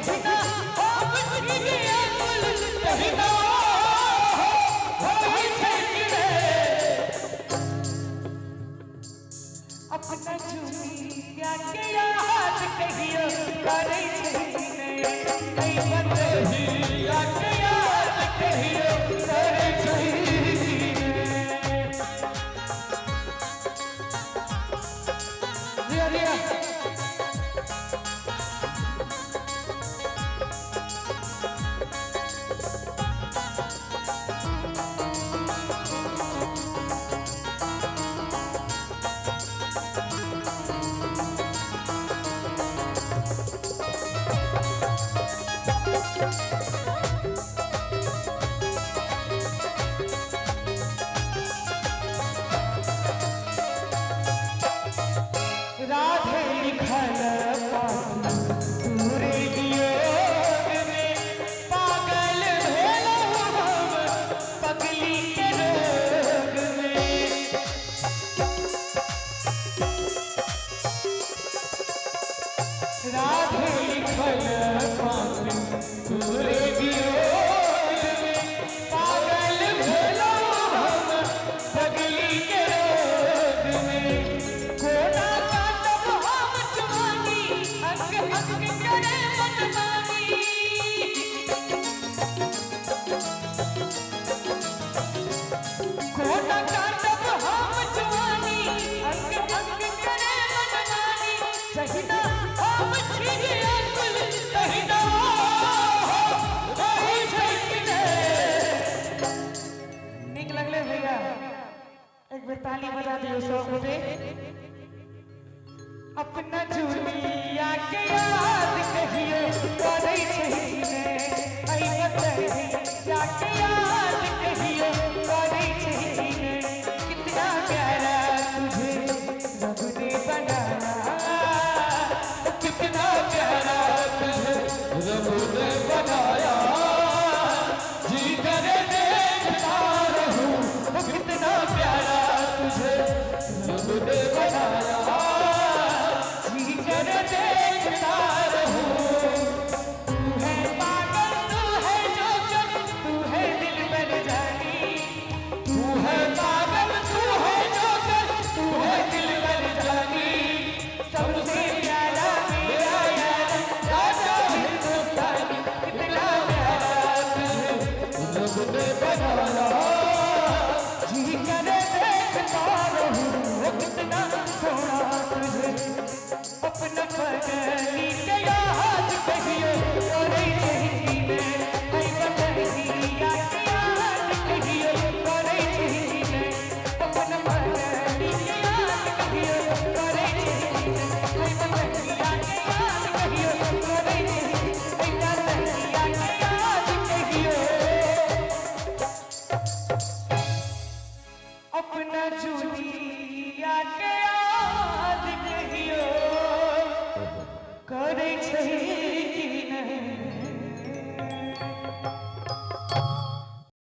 कहिना हम छिगे अकुल कहिना होई छै कि रे अपना जुमिया के याद कहियो करे छै कि नहीं कई बतहिया के याद कहियो करे छै कि नहीं रिया राधे लिखल पूरे वियोग में पागल भेलौ हम पगली के रोग में राधे लिखल पूरे वियोग में पागल भेलौ हम पगली के रोग में कोना कोना काटब हम जवानी अंग अंग करे मनमानी कहिना हम छिगे अकुल कहिना होई छै कि नहीं नीक लगले भैया एक बेर ताली बजा दियो सब गोटे अपना जुलिया के